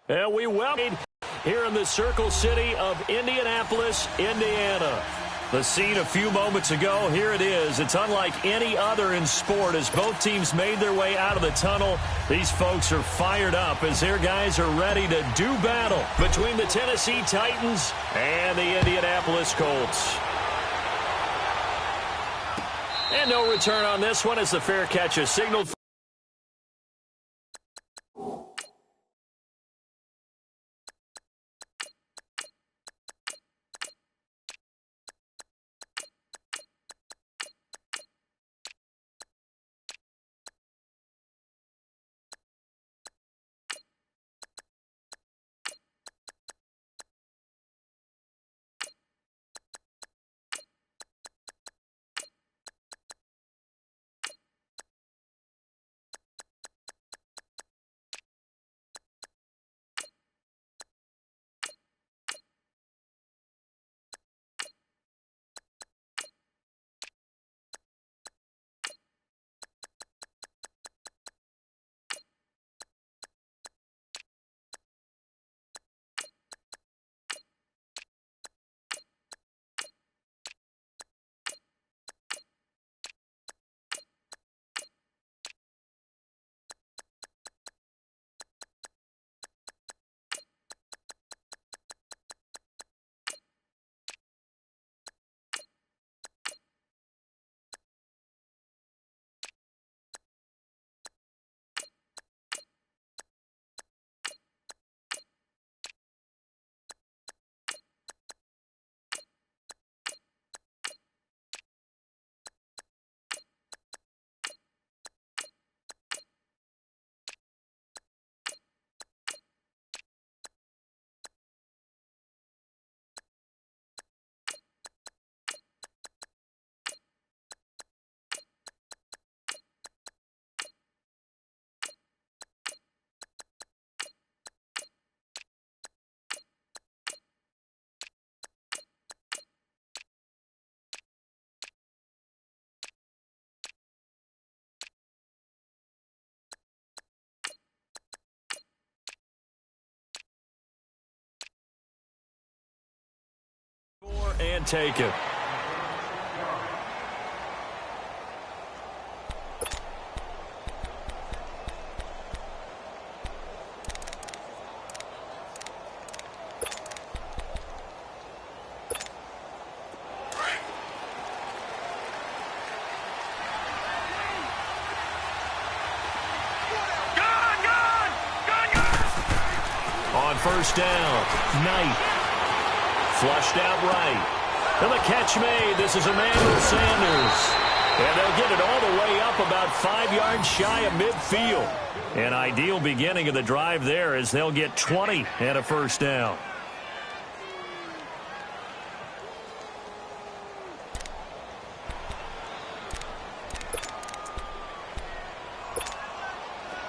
And we welcome here in the Circle City of Indianapolis, Indiana. The scene a few moments ago, here it is. It's unlike any other in sport as both teams made their way out of the tunnel. These folks are fired up as their guys are ready to do battle between the Tennessee Titans and the Indianapolis Colts. And no return on this one as the fair catch is signaled. And take it. On first down, Knight. Flushed out right. And the catch made. This is Emmanuel Sanders. And they'll get it all the way up about 5 yards shy of midfield. An ideal beginning of the drive there as they'll get 20 and a first down.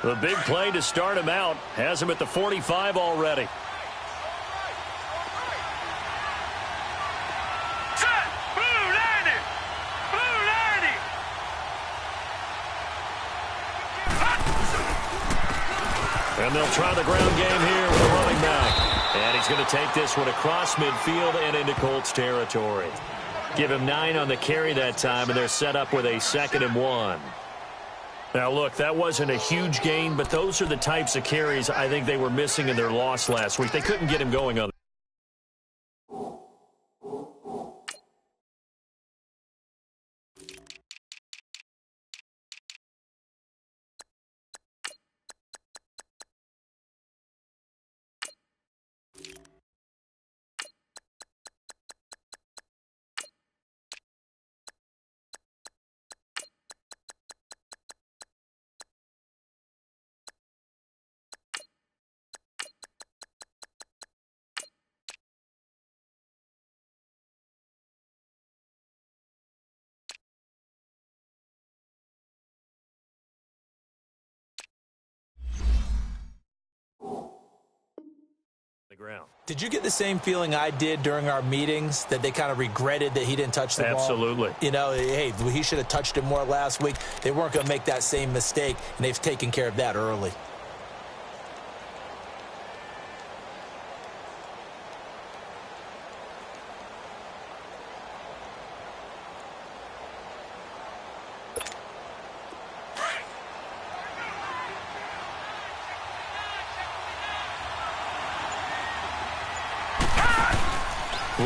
The big play to start him out has him at the 45 already. And they'll try the ground game here with a running back. And he's going to take this one across midfield and into Colts territory. Give him 9 on the carry that time, and they're set up with a 2nd and 1. Now, look, that wasn't a huge gain, but those are the types of carries I think they were missing in their loss last week. They couldn't get him going on the ground. Did you get the same feeling I did during our meetings, that they kind of regretted that he didn't touch the ball? Absolutely. You know, hey, he should have touched it more last week. They weren't going to make that same mistake, and they've taken care of that early.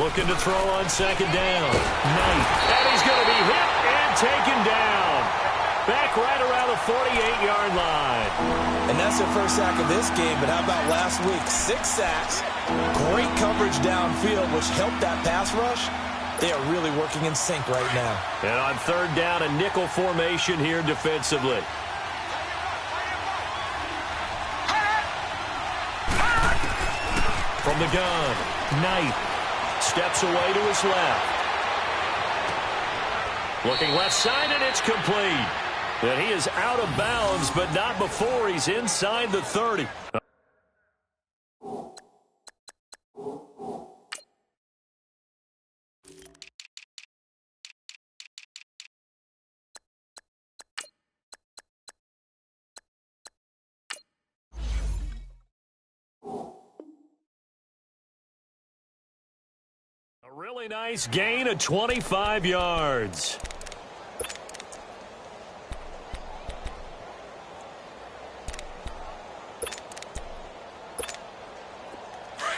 Looking to throw on second down. Knight. And he's going to be hit and taken down. Back right around the 48-yard line. And that's their first sack of this game, but how about last week? 6 sacks, great coverage downfield, which helped that pass rush. They are really working in sync right now. And on third down, a nickel formation here defensively. From the gun, Knight steps away to his left. Looking left side, and it's complete. And he is out of bounds, but not before he's inside the 30. A really nice gain of 25 yards.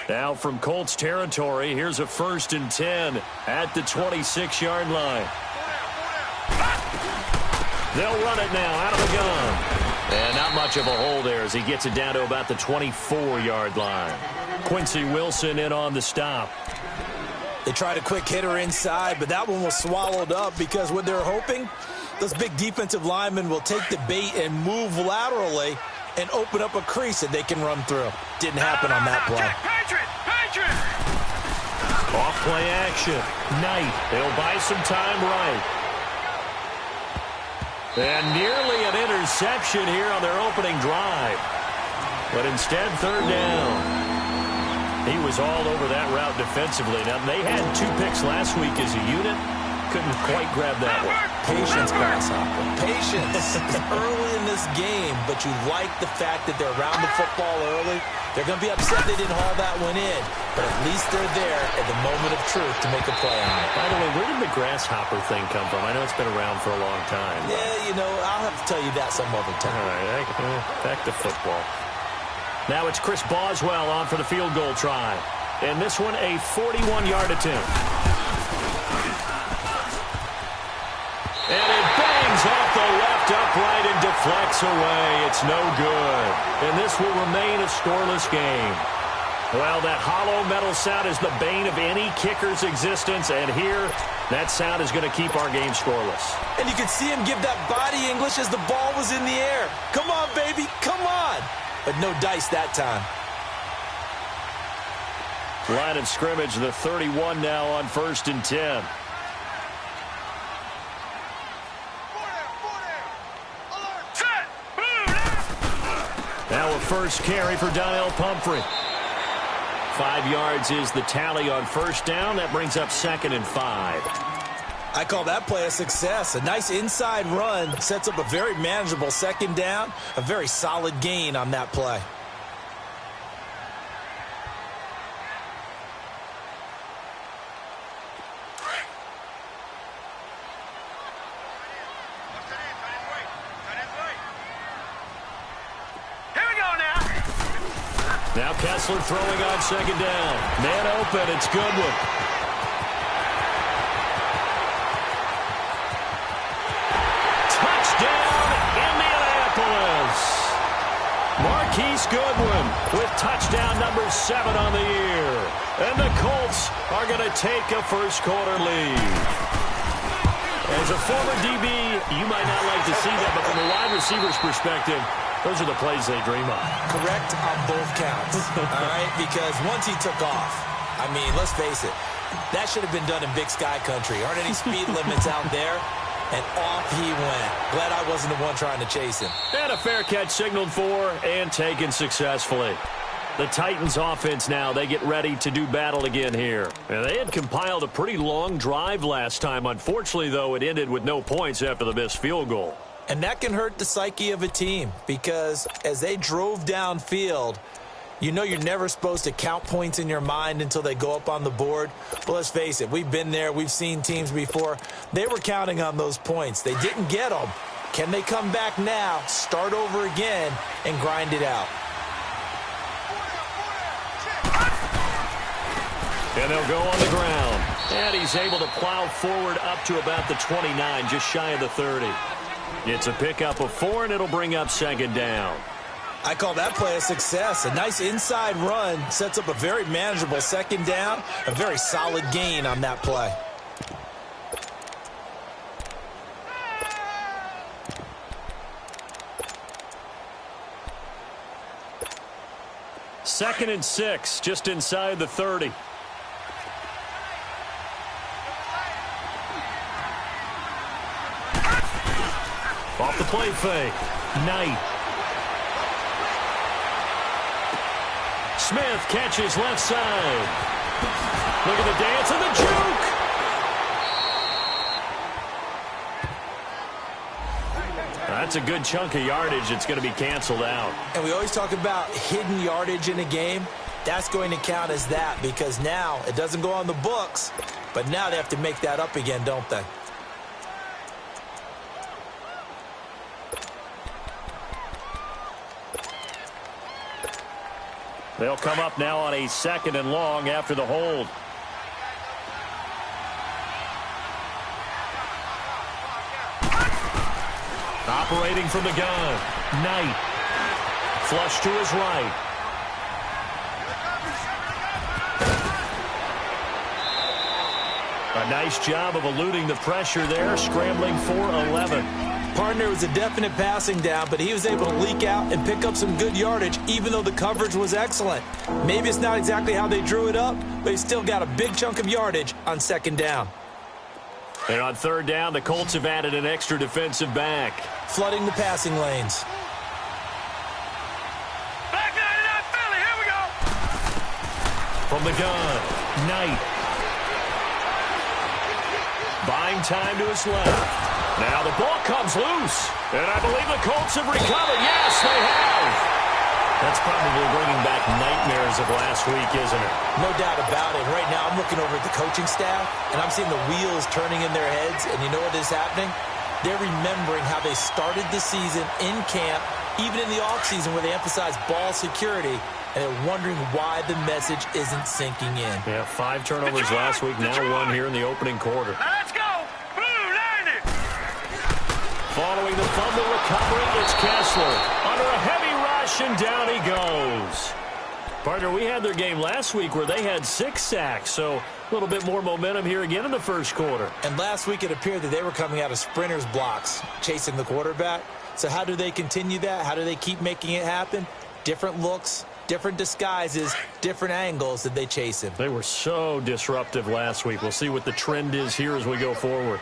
Now from Colts territory, here's a 1st and 10 at the 26-yard line. They'll run it now out of the gun. And not much of a hole there as he gets it down to about the 24-yard line. Quincy Wilson in on the stop. They tried a quick hitter inside, but that one was swallowed up because what they're hoping, those big defensive linemen will take the bait and move laterally and open up a crease that they can run through. Didn't happen on that play. Off play action. Knight. They'll buy some time right. And nearly an interception here on their opening drive. But instead, third down. He was all over that route defensively. Now, they had 2 picks last week as a unit. Couldn't quite grab that one. Patience, Grasshopper. Patience. Early in this game, but you like the fact that they're around the football early. They're going to be upset they didn't haul that one in, but at least they're there at the moment of truth to make a play on it. By the way, where did the grasshopper thing come from? I know it's been around for a long time. Yeah, you know, I'll have to tell you that some other time. All right, back to football. Now it's Chris Boswell on for the field goal try. And this one, a 41-yard attempt. And it bangs off the left upright and deflects away. It's no good. And this will remain a scoreless game. Well, that hollow metal sound is the bane of any kicker's existence. And here, that sound is going to keep our game scoreless. And you can see him give that body English as the ball was in the air. Come on, baby, come on. But no dice that time. Line of scrimmage, the 31 now on 1st and 10. Now a first carry for Donnell Pumphrey. 5 yards is the tally on first down. That brings up 2nd and 5. I call that play a success. A nice inside run sets up a very manageable 2nd down. A very solid gain on that play. Now Kessler throwing on 2nd down. Man open, it's Goodwin. Touchdown, Indianapolis. Marquise Goodwin with touchdown number 7 on the year. And the Colts are going to take a first-quarter lead. As a former DB, you might not like to see that, but from a wide receiver's perspective, those are the plays they dream of. Correct on both counts, all right? Because once he took off, I mean, let's face it, that should have been done in Big Sky Country. Aren't any speed limits out there? And off he went. Glad I wasn't the one trying to chase him. And a fair catch signaled for and taken successfully. The Titans offense now, they get ready to do battle again here. And they had compiled a pretty long drive last time. Unfortunately, though, it ended with no points after the missed field goal. And that can hurt the psyche of a team because as they drove downfield, you know you're never supposed to count points in your mind until they go up on the board. But let's face it, we've been there. We've seen teams before. They were counting on those points. They didn't get them. Can they come back now, start over again, and grind it out? And they'll go on the ground. And he's able to plow forward up to about the 29, just shy of the 30. It's a pickup of 4, and it'll bring up second down. I call that play a success. A nice inside run sets up a very manageable second down. A very solid gain on that play. Second and 6, just inside the 30. Off the play fake. Knight. Smith catches left side. Look at the dance and the juke. That's a good chunk of yardage. It's going to be canceled out. And we always talk about hidden yardage in a game. That's going to count as that because now it doesn't go on the books, but now they have to make that up again, don't they? They'll come up now on a second and long after the hold. Operating from the gun. Knight. Flush to his right. A nice job of eluding the pressure there, scrambling for 11. Partner was a definite passing down, but he was able to leak out and pick up some good yardage, even though the coverage was excellent. Maybe it's not exactly how they drew it up, but he still got a big chunk of yardage on second down. And on third down, the Colts have added an extra defensive back. Flooding the passing lanes. Back 99 Philly, here we go. From the gun, Knight. Buying time to his left. Now the ball comes loose. And I believe the Colts have recovered. Yes, they have. That's probably bringing back nightmares of last week, isn't it? No doubt about it. Right now I'm looking over at the coaching staff, and I'm seeing the wheels turning in their heads. And you know what is happening? They're remembering how they started the season in camp, even in the offseason where they emphasized ball security, and they're wondering why the message isn't sinking in. Yeah, 5 turnovers last week, now 1 here in the opening quarter. Let's go. Blue 90. Following the fumble recovery, it's Kessler. Under a heavy rush, and down he goes. Partner, we had their game last week where they had 6 sacks, so a little bit more momentum here again in the first quarter. And last week it appeared that they were coming out of sprinters blocks, chasing the quarterback. So how do they continue that? How do they keep making it happen? Different looks, different disguises, different angles that they chase him. They were so disruptive last week. We'll see what the trend is here as we go forward.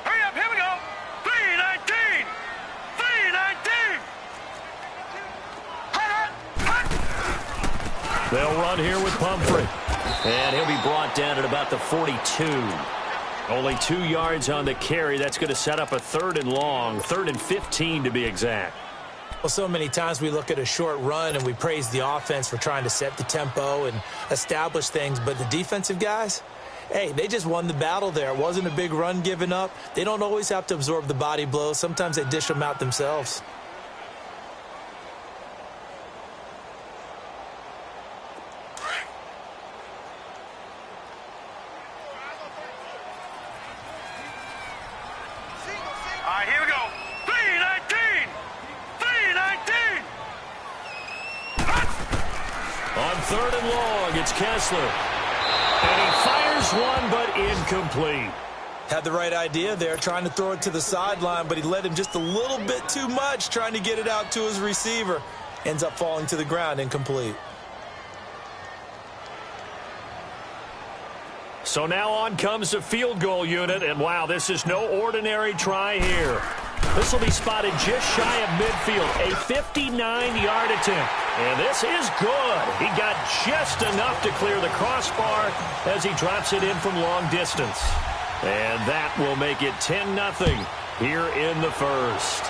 Hurry up, here we go. 319. 319. They'll run here with Pumphrey. And he'll be brought down at about the 42. Only 2 yards on the carry. That's going to set up a 3rd and long, 3rd and 15 to be exact. Well, so many times we look at a short run and we praise the offense for trying to set the tempo and establish things, but the defensive guys, hey, they just won the battle there. It wasn't a big run given up. They don't always have to absorb the body blows. Sometimes they dish them out themselves. All right, here we go. 319. 319. On 3rd and long, it's Kessler. And he fires one, but incomplete. Had the right idea there, trying to throw it to the sideline, but he led him just a little bit too much, trying to get it out to his receiver. Ends up falling to the ground, incomplete. So now on comes the field goal unit, and wow, this is no ordinary try here. This will be spotted just shy of midfield, a 59-yard attempt. And this is good. He got just enough to clear the crossbar as he drops it in from long distance. And that will make it 10-0 here in the first.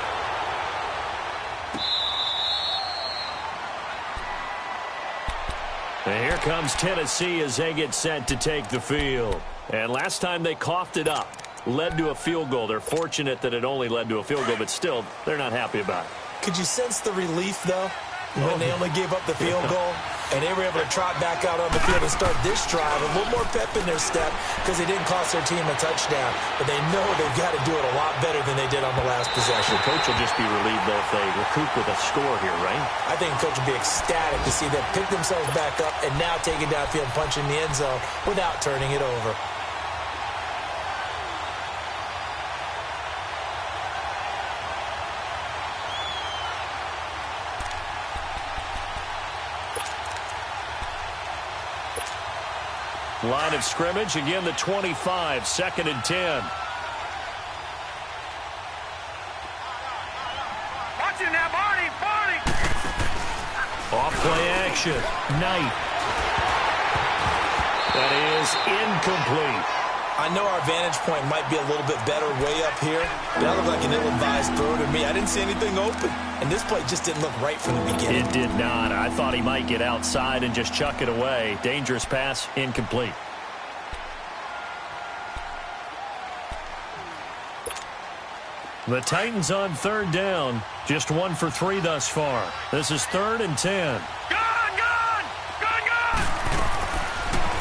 And here comes Tennessee as they get set to take the field. And last time they coughed it up, led to a field goal. They're fortunate that it only led to a field goal, but still, they're not happy about it. Could you sense the relief, though? when they only gave up the field goal, and they were able to trot back out on the field and start this drive. A little more pep in their step because they didn't cost their team a touchdown. But they know they've got to do it a lot better than they did on the last possession. The coach will just be relieved, though, if they recoup with a score here, right? I think the coach will be ecstatic to see them pick themselves back up and now take it downfield and punch in the end zone without turning it over. Line of scrimmage, again the 25, 2nd and 10. Watch him now, Barney, Barney. Off play action, Knight. That is incomplete. I know our vantage point might be a little bit better way up here, but that looked like an ill-advised throw to me. I didn't see anything open, and this play just didn't look right from the beginning. It did not. I thought he might get outside and just chuck it away. Dangerous pass, incomplete. The Titans on 3rd down. Just 1 for 3 thus far. This is 3rd and 10.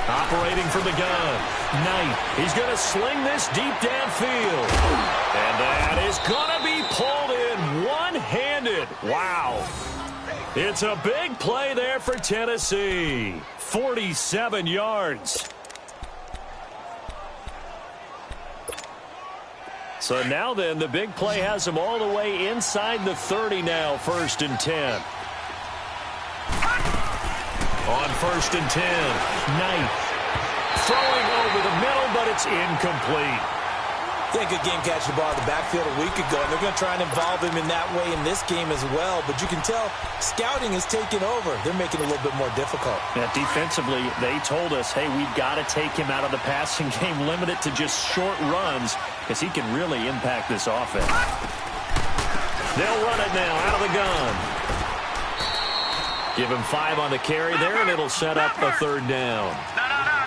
Operating from the gun. Knight. He's going to sling this deep downfield. And that is going to be pulled in one-handed. Wow. It's a big play there for Tennessee. 47 yards. So now then, the big play has them all the way inside the 30 now, 1st and 10. On 1st and 10, Knight throwing over the middle, but it's incomplete. They had a good game catching the ball in the backfield a week ago, and they're going to try and involve him in that way in this game as well. But you can tell scouting is taking over. They're making it a little bit more difficult. Yeah, defensively, they told us, hey, we've got to take him out of the passing game, limit it to just short runs, because he can really impact this offense. They'll run it now out of the gun. Give him 5 on the carry there, and it'll set up a 3rd down.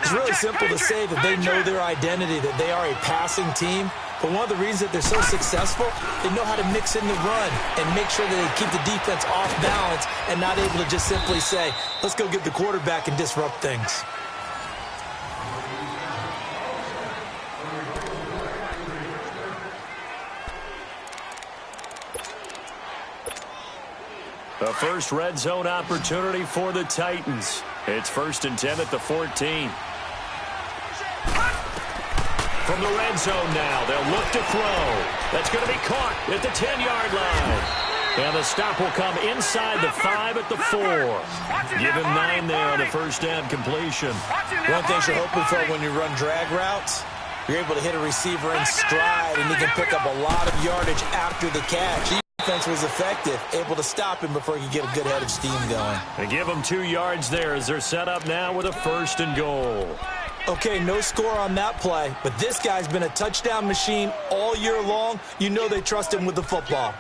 It's really simple to say that they know their identity, that they are a passing team. But one of the reasons that they're so successful, they know how to mix in the run and make sure that they keep the defense off balance and not able to just simply say, let's go get the quarterback and disrupt things. The first red zone opportunity for the Titans. It's 1st and 10 at the 14. From the red zone now, they'll look to throw. That's going to be caught at the 10-yard line. And the stop will come inside the 5 at the 4. Give him 9 there on the 1st down completion. One thing you're hoping for when you run drag routes, you're able to hit a receiver in stride, and he can pick up a lot of yardage after the catch. Defense was effective, able to stop him before he could get a good head of steam going. They give him 2 yards there as they're set up now with a 1st and goal. Okay, no score on that play, but this guy's been a touchdown machine all year long. You know they trust him with the football.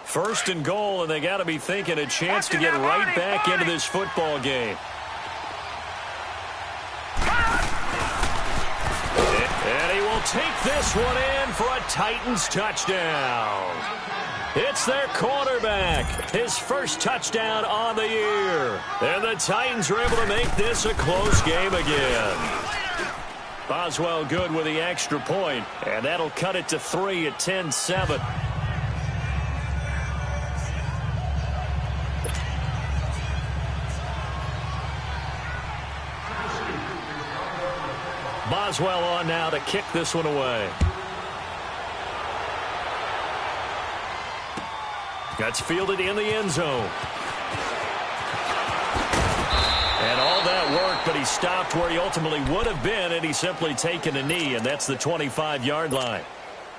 1st and goal, and they got to be thinking a chance to get right back into this football game. And he will take this one in for a Titans touchdown. It's their quarterback, his first touchdown on the year. And the Titans are able to make this a close game again. Boswell good with the extra point, and that'll cut it to 3 at 10-7. Boswell on now to kick this one away. That's fielded in the end zone. And all that work, but he stopped where he ultimately would have been, and he's simply taken a knee, and that's the 25-yard line.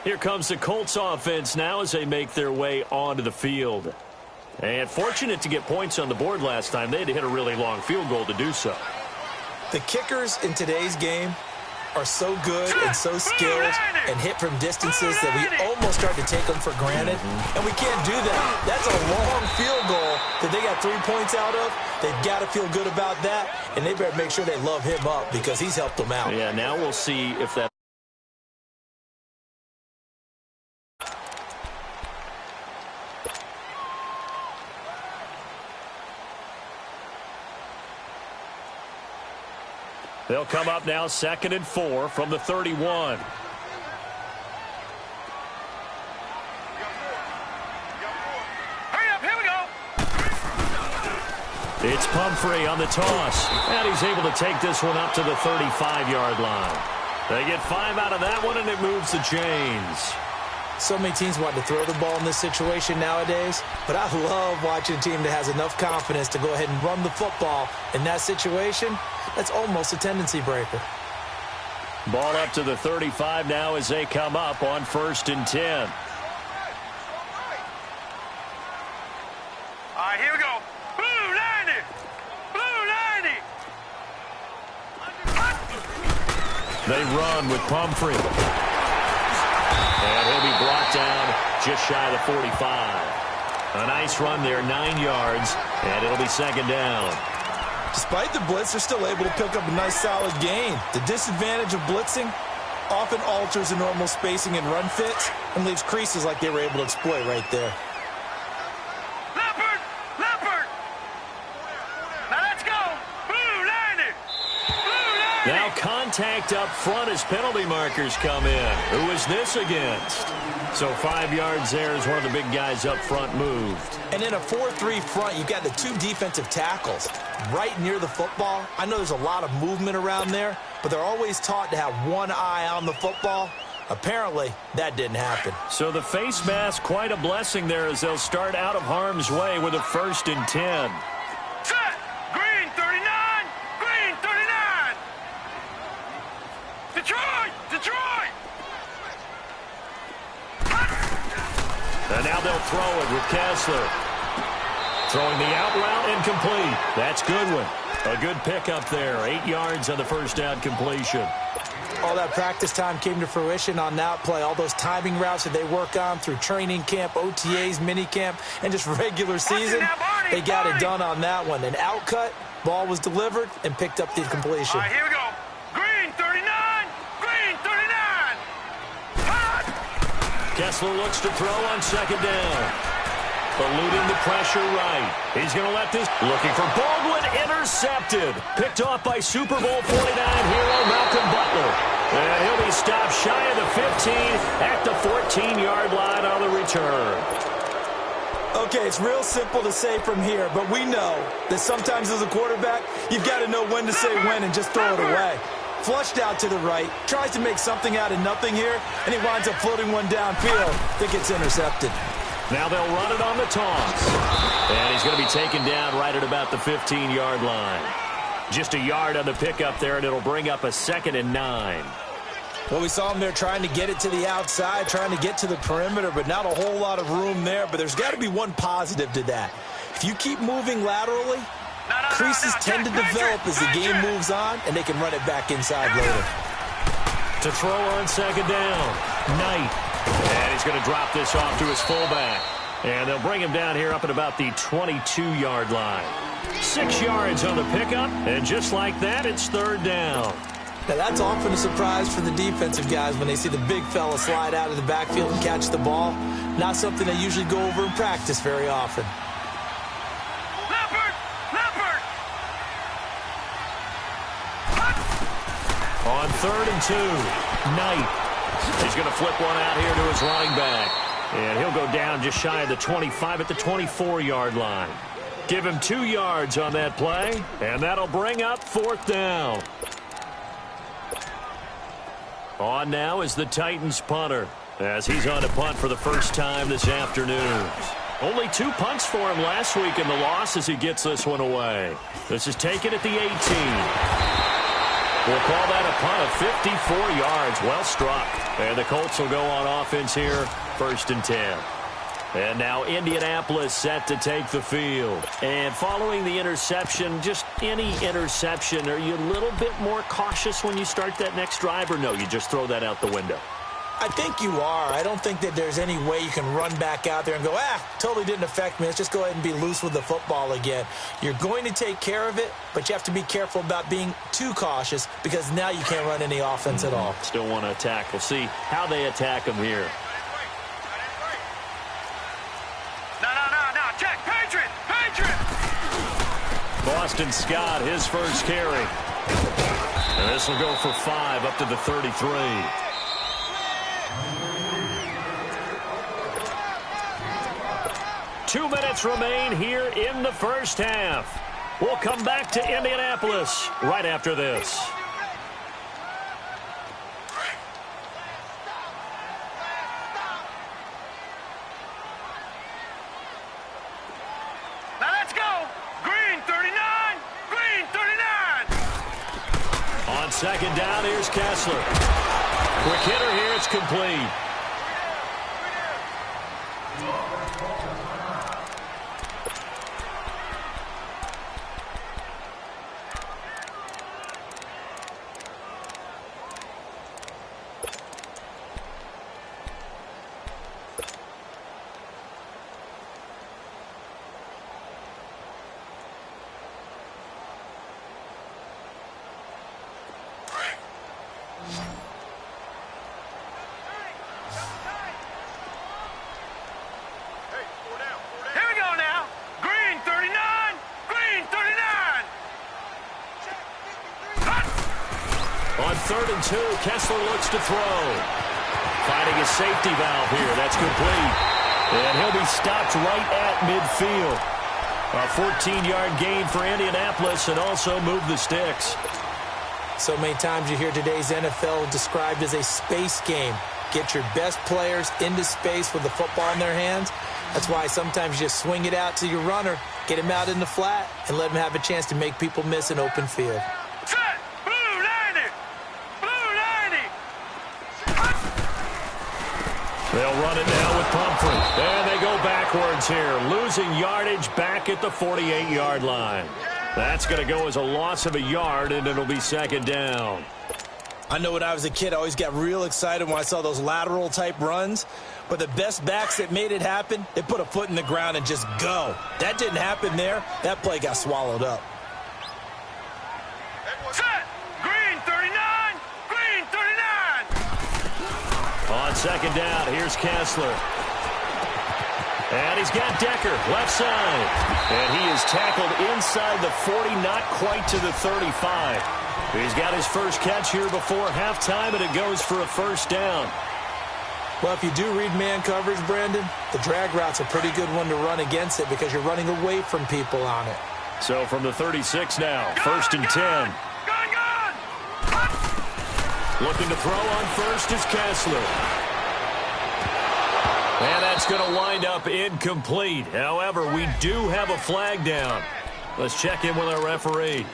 Here comes the Colts offense now as they make their way onto the field. And fortunate to get points on the board last time. They had to hit a really long field goal to do so. The kickers in today's game are so good and so skilled and hit from distances that we almost start to take them for granted. And we can't do that. That's a long field goal that they got 3 points out of. They've got to feel good about that, and they better make sure they love him up because he's helped them out. Yeah, now we'll see if that. They'll come up now 2nd and 4 from the 31. Hurry up, here we go. It's Pumphrey on the toss, and he's able to take this one up to the 35-yard line. They get 5 out of that one, and it moves the chains. So many teams want to throw the ball in this situation nowadays, but I love watching a team that has enough confidence to go ahead and run the football in that situation. That's almost a tendency breaker. Ball up to the 35 now as they come up on 1st and 10. All right, here we go. Blue 90. Blue 90. They run with Pumphrey. And he'll be brought down just shy of the 45. A nice run there, 9 yards, and it'll be 2nd down. Despite the blitz, they're still able to pick up a nice solid gain. The disadvantage of blitzing often alters the normal spacing and run fits and leaves creases like they were able to exploit right there. Leopard. Leopard. Now let's go. Blue 90. Blue 90. Now contact up front as penalty markers come in. Who is this against? So 5 yards there as one of the big guys up front moved. And in a 4-3 front, you've got the 2 defensive tackles right near the football. I know there's a lot of movement around there, but they're always taught to have one eye on the football. Apparently, that didn't happen. So the face mask, quite a blessing there as they'll start out of harm's way with a 1st and 10. Set. Green 39. Green 39. Detroit. Detroit. And now they'll throw it with Kessler. Throwing the out route incomplete. That's Goodwin. A good pickup there. 8 yards on the first down completion. All that practice time came to fruition on that play. All those timing routes that they work on through training camp, OTAs, minicamp, and just regular season, they got it done on that one. An outcut, ball was delivered, and picked up the completion. All right, here we go. Green 39. Green 39. Hot. Kessler looks to throw on 2nd down. Eluding the pressure right. He's going to let this. Looking for Baldwin. Intercepted. Picked off by Super Bowl 49 hero Malcolm Butler. And he'll be stopped shy of the 15 at the 14-yard line on the return. Okay, it's real simple to say from here, but we know that sometimes as a quarterback, you've got to know when to say when and just throw it away. Flushed out to the right, tries to make something out of nothing here, and he winds up floating one downfield that gets intercepted. Now they'll run it on the toss. And he's going to be taken down right at about the 15-yard line. Just a yard on the pickup there, and it'll bring up a 2nd and 9. Well, we saw him there trying to get it to the outside, trying to get to the perimeter, but not a whole lot of room there. But there's got to be one positive to that. If you keep moving laterally, creases tend to develop as the game moves on, and they can run it back inside later. To throw on 2nd down, Knight. And he's going to drop this off to his fullback. And they'll bring him down here up at about the 22-yard line. 6 yards on the pickup, and just like that, it's 3rd down. Now, that's often a surprise for the defensive guys when they see the big fella slide out of the backfield and catch the ball. Not something they usually go over in practice very often. Leopard. Leopard. On 3rd and 2, Knight. He's going to flip one out here to his running back. And he'll go down just shy of the 25 at the 24-yard line. Give him 2 yards on that play, and that'll bring up 4th down. On now is the Titans punter, as he's on to punt for the first time this afternoon. Only 2 punts for him last week in the loss as he gets this one away. This is taken at the 18. We'll call that a punt of 54 yards. Well struck. And the Colts will go on offense here, 1st and 10. And now Indianapolis set to take the field. And following the interception, just any interception, are you a little bit more cautious when you start that next drive, or no, you just throw that out the window? I think you are. I don't think that there's any way you can run back out there and go, totally didn't affect me. Let's just go ahead and be loose with the football again. You're going to take care of it, but you have to be careful about being too cautious because now you can't run any offense at all. Still want to attack. We'll see how they attack him here. No. Check. Patriot. Boston Scott, his first carry. And this will go for 5 up to the 33. Two minutes remain here in the first half. We'll come back to Indianapolis right after this. Now let's go. Green 39. Green 39. On second down, here's Kessler. Quick hitter here, it's complete. Here we go now. Green 39. Green 39. On 3rd and 2, Kessler looks to throw. Finding a safety valve here. That's complete. And he'll be stopped right at midfield. A 14-yard gain for Indianapolis and also move the sticks. So many times you hear today's NFL described as a space game. Get your best players into space with the football in their hands. That's why sometimes you just swing it out to your runner, get him out in the flat, and let him have a chance to make people miss an open field. Set. Blue 90. Blue 90. They'll run it now with Pumphrey. And they go backwards here, losing yardage back at the 48-yard line. That's going to go as a loss of a yard, and it'll be second down. I know when I was a kid, I always got real excited when I saw those lateral-type runs. But the best backs that made it happen, they put a foot in the ground and just go. That didn't happen there. That play got swallowed up. Set. Green 39. Green 39. On second down, here's Kessler. And he's got Decker, left side. And he is tackled inside the 40, not quite to the 35. He's got his first catch here before halftime, and it goes for a first down. Well, if you do read man coverage, Brandon, the drag route's a pretty good one to run against it because you're running away from people on it. So from the 36 now, first and 10. Gun. Looking to throw on first is Kessler. And that's going to wind up incomplete. However, we do have a flag down. Let's check in with our referee.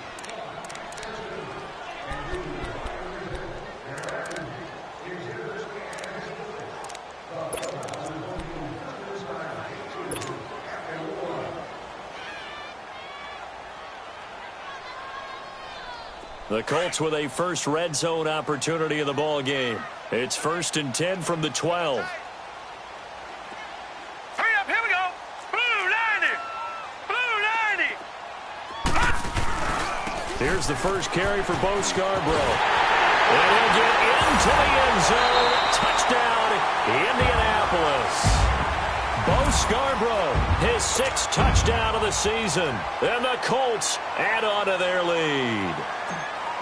The Colts with a first red zone opportunity in the ball game. It's first and 10 from the 12. Hurry up, here we go. Blue 90. Blue 90. Here's the first carry for Bo Scarborough. And he'll get into the end zone. Touchdown, Indianapolis. Bo Scarborough, his 6th touchdown of the season. And the Colts add on to their lead.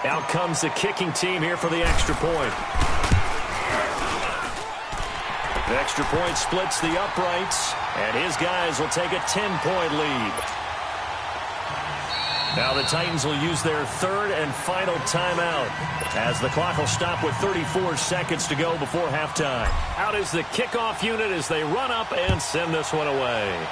Out comes the kicking team here for the extra point. The extra point splits the uprights, and his guys will take a 10-point lead. Now the Titans will use their 3rd and final timeout as the clock will stop with 34 seconds to go before halftime. Out is the kickoff unit as they run up and send this one away.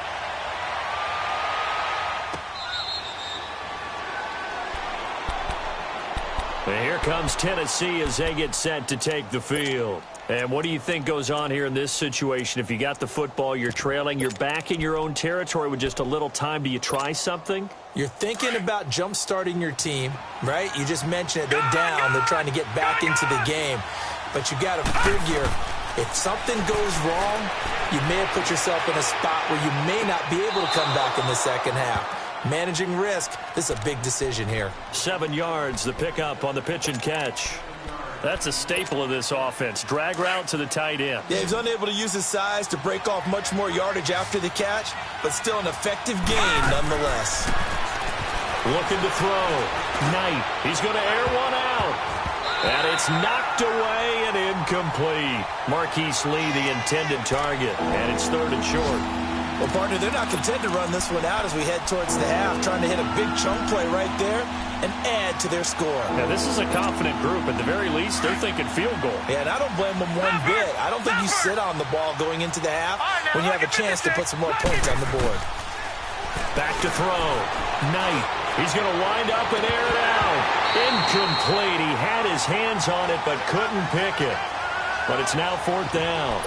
And here comes Tennessee as they get set to take the field. And what do you think goes on here in this situation? If you got the football, you're trailing, you're back in your own territory with just a little time. Do you try something? You're thinking about jump-starting your team, right? You just mentioned it. They're down. They're trying to get back into the game. But you got to figure if something goes wrong, you may have put yourself in a spot where you may not be able to come back in the second half. Managing risk, this is a big decision here. 7 yards, the pickup on the pitch and catch. That's a staple of this offense. Drag route to the tight end. Yeah, he's unable to use his size to break off much more yardage after the catch, but still an effective gain nonetheless. Looking to throw. Knight. He's going to air one out. And it's knocked away and incomplete. Marquise Lee, the intended target, and it's 3rd and short. Well, partner, they're not content to run this one out as we head towards the half, trying to hit a big chunk play right there and add to their score. Now, this is a confident group. At the very least, they're thinking field goal. Yeah, and I don't blame them one bit. I don't think you sit on the ball going into the half when you have a chance to put some more points on the board. Back to throw. Knight. He's going to wind up and air it out. Incomplete. He had his hands on it but couldn't pick it. But it's now 4th down.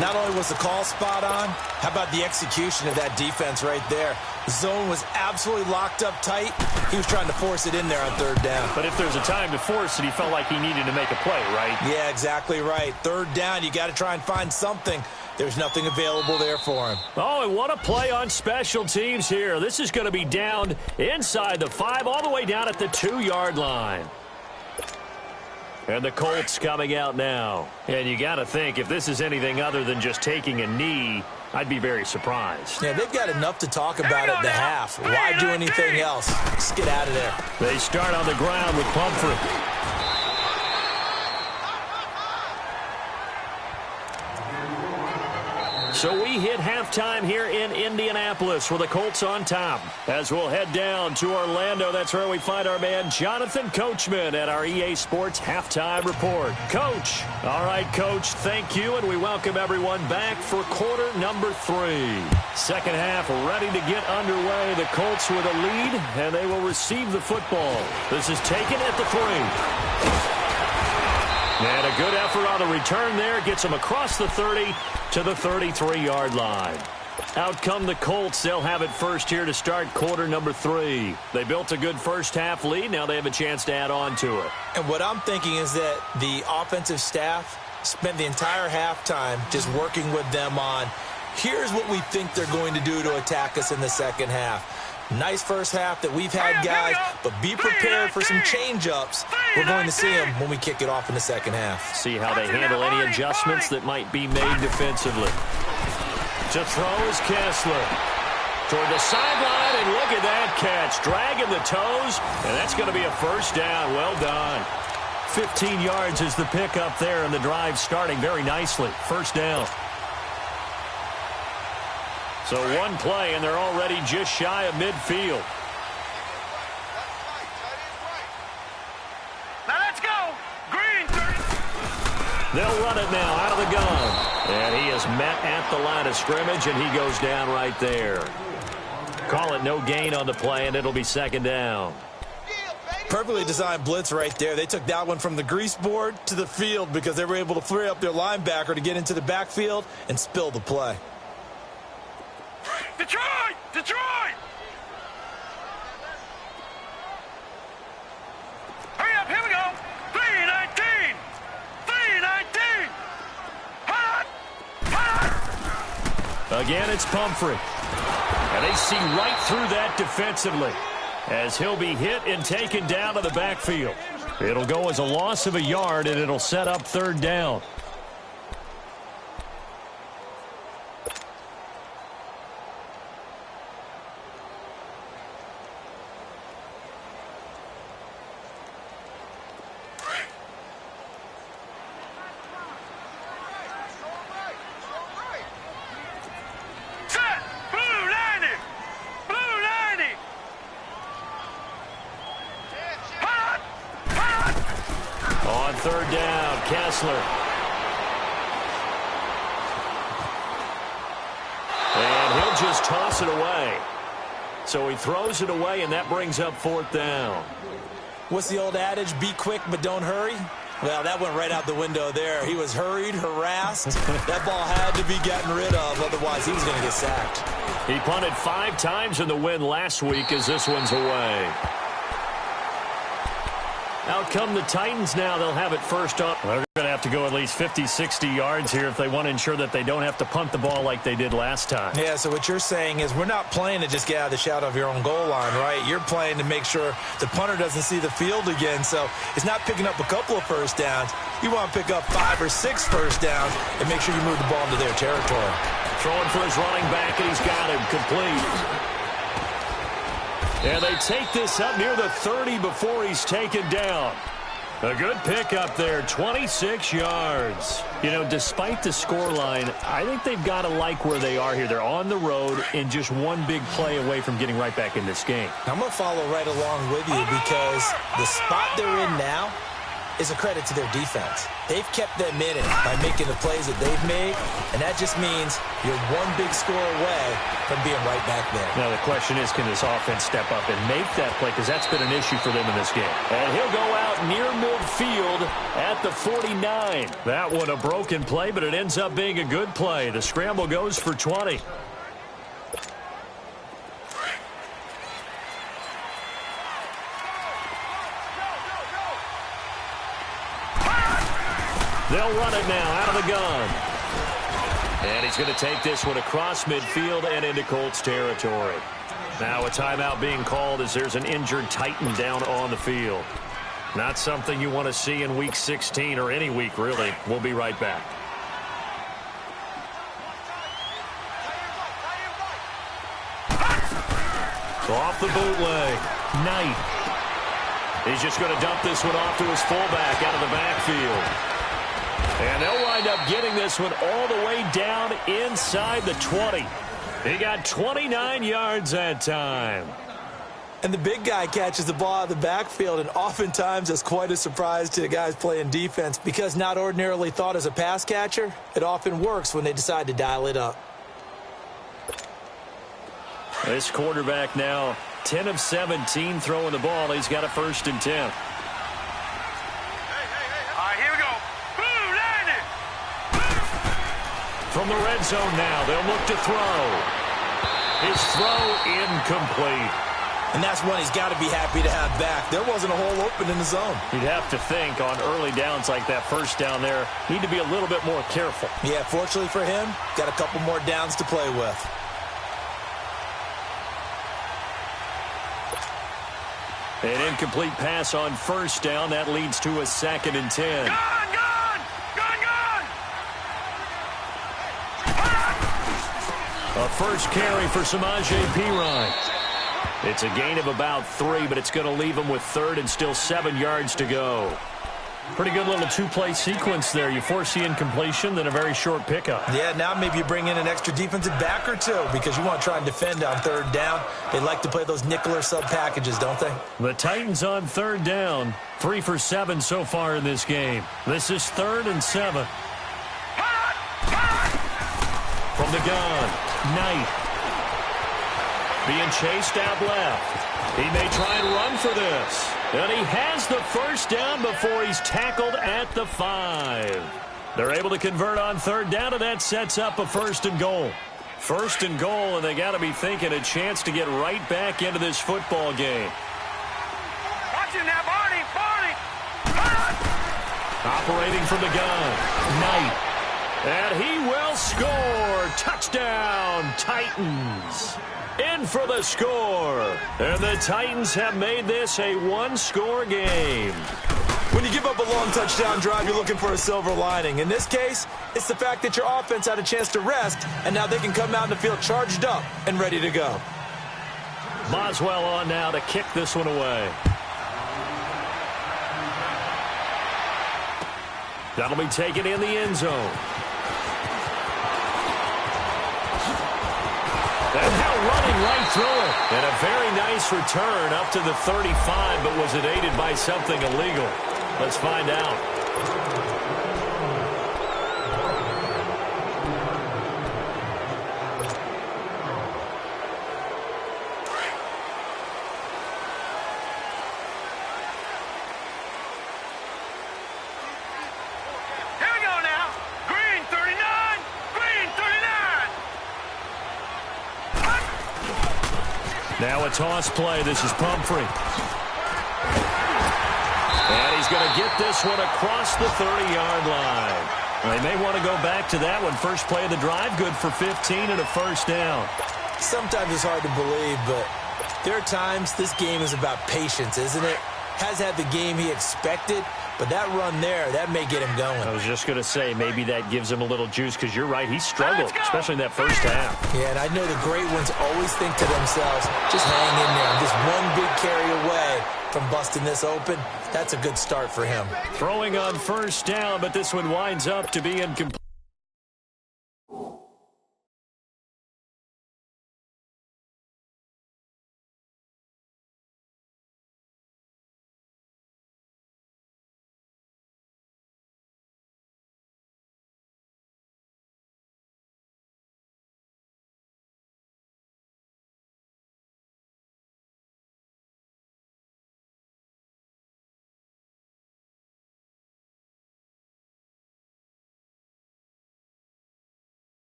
Not only was the call spot on, how about the execution of that defense right there? The zone was absolutely locked up tight. He was trying to force it in there on 3rd down. But if there's a time to force it, he felt like he needed to make a play, right? Yeah, exactly right. 3rd down, you got to try and find something. There's nothing available there for him. Oh, and what a play on special teams here. This is going to be down inside the 5, all the way down at the 2-yard line. And the Colts coming out now. And you got to think, if this is anything other than just taking a knee, I'd be very surprised. Yeah, they've got enough to talk about at the half. Why do anything else? Just get out of there. They start on the ground with Pumphrey. So we hit halftime here in Indianapolis with the Colts on top. As we'll head down to Orlando, that's where we find our man Jonathan Coachman at our EA Sports Halftime Report. Coach. All right, Coach, thank you, and we welcome everyone back for quarter number 3. Second half ready to get underway. The Colts with a lead, and they will receive the football. This is taken at the 3. And a good effort on the return there. Gets them across the 30 to the 33-yard line. Out come the Colts. They'll have it first here to start quarter number 3. They built a good first half lead. Now they have a chance to add on to it. And what I'm thinking is that the offensive staff spent the entire halftime just working with them on, here's what we think they're going to do to attack us in the second half. Nice first half that we've had, guys, but be prepared for some change-ups. We're going to see them when we kick it off in the second half. See how they handle any adjustments that might be made defensively. To throw is Kessler. Toward the sideline, and look at that catch. Dragging the toes, and that's going to be a first down. Well done. 15 yards is the pickup there, and the drive starting very nicely. First down. So one play, and they're already just shy of midfield. Now let's go. Green 30. They'll run it now out of the gun. And he is met at the line of scrimmage, and he goes down right there. Call it no gain on the play, and it'll be second down. Perfectly designed blitz right there. They took that one from the grease board to the field because they were able to free up their linebacker to get into the backfield and spill the play. Detroit! Detroit! Hurry up, here we go. 319! 319! Hot! Hot! Again, it's Pumphrey. And they see right through that defensively as he'll be hit and taken down to the backfield. It'll go as a loss of a yard, and it'll set up third down. Third down, Kessler. And he'll just toss it away. So he throws it away, and that brings up fourth down. What's the old adage? Be quick, but don't hurry. Well, that went right out the window there. He was hurried, harassed. That ball had to be gotten rid of, otherwise he was going to get sacked. He punted 5 times in the win last week as this one's away. Out come the Titans now. They'll have it first up. They're going to have to go at least 50, 60 yards here if they want to ensure that they don't have to punt the ball like they did last time. Yeah, so what you're saying is we're not playing to just get out of the shadow of your own goal line, right? You're playing to make sure the punter doesn't see the field again. So it's not picking up a couple of first downs. You want to pick up 5 or 6 first downs and make sure you move the ball into their territory. Throwing for his running back, and he's got him complete. And they take this up near the 30 before he's taken down. A good pickup there, 26 yards. You know, despite the scoreline, I think they've got to like where they are here. They're on the road and just one big play away from getting right back in this game. I'm going to follow right along with you because the spot they're in now is a credit to their defense. They've kept them in it by making the plays that they've made, and that just means you're one big score away from being right back there. Now, the question is, can this offense step up and make that play? Because that's been an issue for them in this game. And he'll go out near midfield at the 49. That one a broken play, but it ends up being a good play. The scramble goes for 20. They'll run it now out of the gun. And he's going to take this one across midfield and into Colts territory. Now a timeout being called as there's an injured Titan down on the field. Not something you want to see in Week 16 or any week, really. We'll be right back. Off the bootleg. Knight. He's just going to dump this one off to his fullback out of the backfield. And they'll wind up getting this one all the way down inside the 20. He got 29 yards that time. And the big guy catches the ball out of the backfield, and oftentimes that's quite a surprise to the guys playing defense because not ordinarily thought as a pass catcher, it often works when they decide to dial it up. This quarterback now 10 of 17 throwing the ball. He's got a 1st and 10. From the red zone now, they'll look to throw. His throw incomplete. And that's one he's got to be happy to have back. There wasn't a hole open in the zone. You'd have to think on early downs like that first down there, need to be a little bit more careful. Yeah, fortunately for him, got a couple more downs to play with. An incomplete pass on 1st down. That leads to a 2nd and 10. A first carry for Samaje Perine. It's a gain of about 3, but it's going to leave him with 3rd and still 7 yards to go. Pretty good little two-play sequence there. You force the incompletion, then a very short pickup. Yeah, now maybe you bring in an extra defensive back or two because you want to try and defend on 3rd down. They like to play those nickel or sub packages, don't they? The Titans on 3rd down. 3 for 7 so far in this game. This is 3rd and 7. From the gun, Knight. Being chased out left. He may try and run for this. And he has the 1st down before he's tackled at the 5. They're able to convert on 3rd down, and that sets up a 1st and goal. 1st and goal, and they got to be thinking a chance to get right back into this football game. Watch him now, Barney! Operating from the gun, Knight. And he will score. Touchdown, Titans. In for the score. And the Titans have made this a one-score game. When you give up a long touchdown drive, you're looking for a silver lining. In this case, it's the fact that your offense had a chance to rest, and now they can come out in the field charged up and ready to go. Boswell on now to kick this one away. That'll be taken in the end zone. And now running right through it. And a very nice return up to the 35, but was it aided by something illegal? Let's find out. Now a toss play. This is Pumphrey. And he's going to get this one across the 30-yard line. They may want to go back to that one. First play of the drive, good for 15 and a 1st down. Sometimes it's hard to believe, but there are times this game is about patience, isn't it? Has had the game he expected, but that run there, that may get him going. I was just going to say, maybe that gives him a little juice, because you're right, he struggled, especially in that first half. Yeah, and I know the great ones always think to themselves, just hang in there. I'm just one big carry away, from busting this open. That's a good start for him. Throwing on first down, but this one winds up to be incomplete.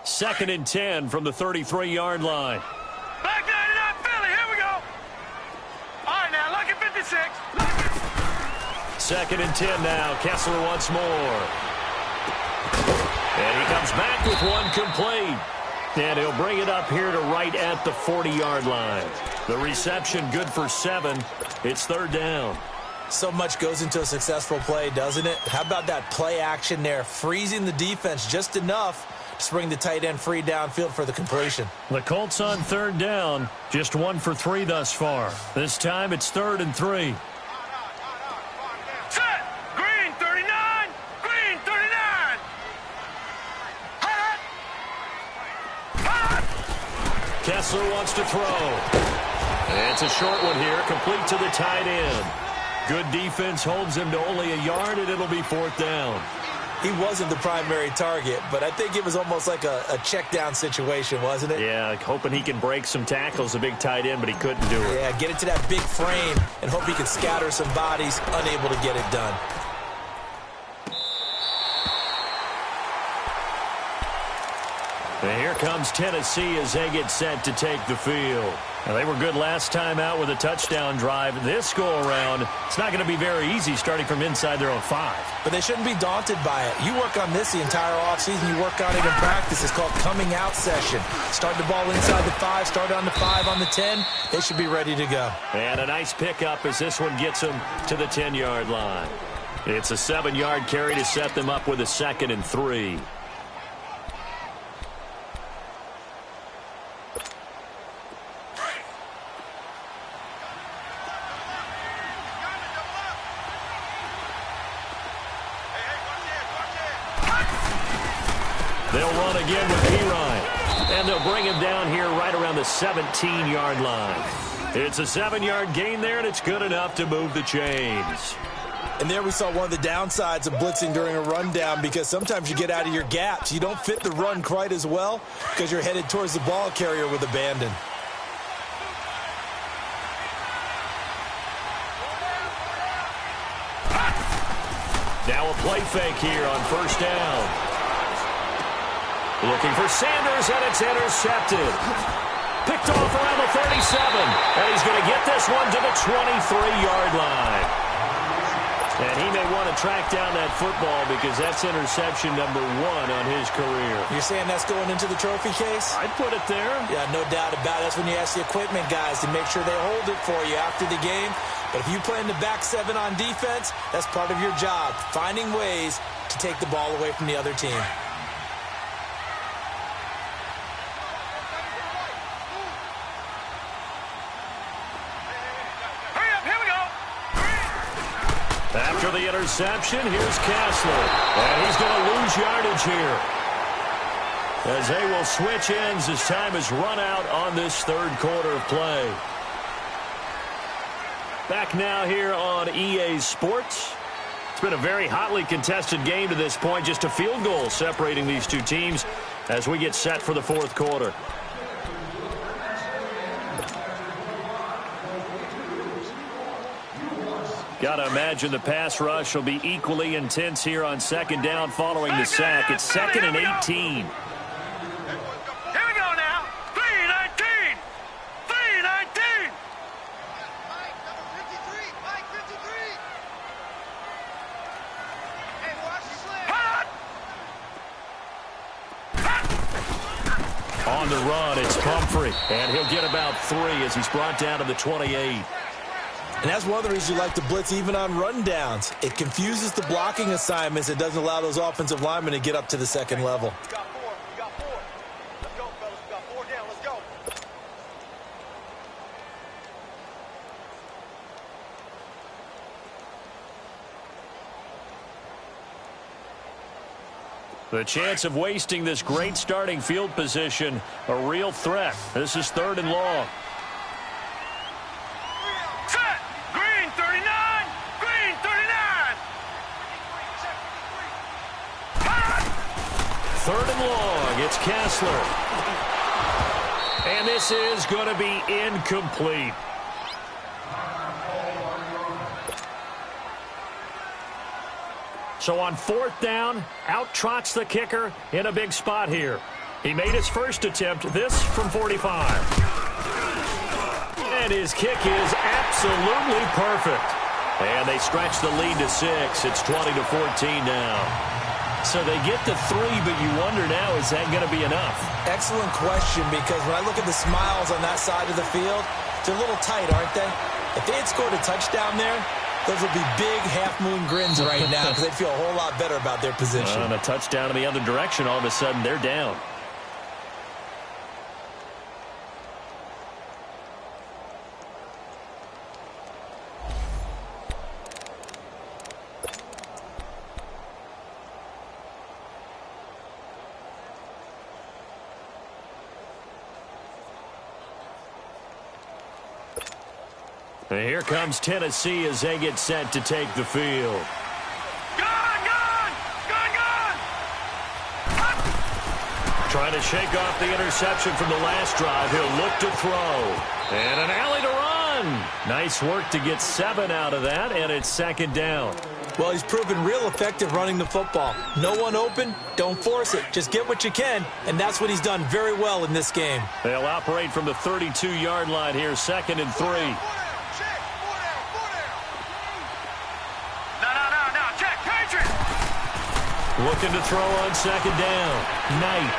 Second and 10 from the 33-yard line. Back 99 Philly, here we go. All right, now, look at 56. Second and 10 now. Kessler once more. And he comes back with one complete. And he'll bring it up here to right at the 40-yard line. The reception good for 7. It's third down. So much goes into a successful play, doesn't it? How about that play action there, freezing the defense just enough to bring the tight end free downfield for the completion. The Colts on third down, just 1 for 3 thus far. This time it's 3rd and 3. Set. Green 39. Green 39. Hot. Hot. Kessler wants to throw. It's a short one here, complete to the tight end. Good defense holds him to only a yard, and it'll be 4th down. He wasn't the primary target, but I think it was almost like a check down situation, wasn't it? Yeah, hoping he can break some tackles, a big tight end, but he couldn't do it. Yeah, get it to that big frame and hope he can scatter some bodies, unable to get it done. And here comes Tennessee as they get set to take the field. Now, they were good last time out with a touchdown drive. This go-around, it's not going to be very easy starting from inside their own 5. But they shouldn't be daunted by it. You work on this the entire offseason. You work on it in practice. It's called coming out session. Start the ball inside the 5, start on the 5, on the 10. They should be ready to go. And a nice pickup as this one gets them to the 10-yard line. It's a 7-yard carry to set them up with a 2nd and 3. They'll run again with P-Ryan. And they'll bring him down here right around the 17-yard line. It's a 7-yard gain there, and it's good enough to move the chains. And there we saw one of the downsides of blitzing during a rundown, because sometimes you get out of your gaps. You don't fit the run quite as well because you're headed towards the ball carrier with abandon. Now a play fake here on first down. Looking for Sanders, and it's intercepted. Picked off around the 37, and he's going to get this one to the 23-yard line. And he may want to track down that football because that's interception number 1 on his career. You're saying that's going into the trophy case? I'd put it there. Yeah, no doubt about it. That's when you ask the equipment guys to make sure they hold it for you after the game. But if you play in the back 7 on defense, that's part of your job, finding ways to take the ball away from the other team. After the interception, here's Kessler. And he's going to lose yardage here, as they will switch ends as time is run out on this third quarter of play. Back now here on EA Sports. It's been a very hotly contested game to this point. Just a field goal separating these two teams as we get set for the fourth quarter. Got to imagine the pass rush will be equally intense here on second down following the sack. It's 2nd and 18. On the run, it's Pumphrey, and he'll get about 3 as he's brought down to the 28. And that's one of the reasons you like to blitz even on rundowns. It confuses the blocking assignments. It doesn't allow those offensive linemen to get up to the second level. We got 4. We got 4. Let's go, fellas. We got 4 down. Let's go. The chance of wasting this great starting field position, a real threat. This is 3rd and long. Set! Green 39! Green 39! 3rd and long. It's Kessler. And this is going to be incomplete. So on 4th down, out trots the kicker in a big spot here. He made his first attempt, this from 45. And his kick is absolutely perfect. And they stretch the lead to 6. It's 20-14 now. So they get to 3, but you wonder now, is that going to be enough? Excellent question, because when I look at the smiles on that side of the field, they're a little tight, aren't they? If they had scored a touchdown there, those would be big half-moon grins right now because they'd feel a whole lot better about their position. And a touchdown in the other direction, all of a sudden they're down. And here comes Tennessee as they get set to take the field. Gone! Gone! Gone! Gone! Trying to shake off the interception from the last drive. He'll look to throw. And an alley to run. Nice work to get 7 out of that, and it's 2nd down. Well, he's proven real effective running the football. No one open, don't force it. Just get what you can, and that's what he's done very well in this game. They'll operate from the 32-yard line here, 2nd and 3. Looking to throw on 2nd down. Knight.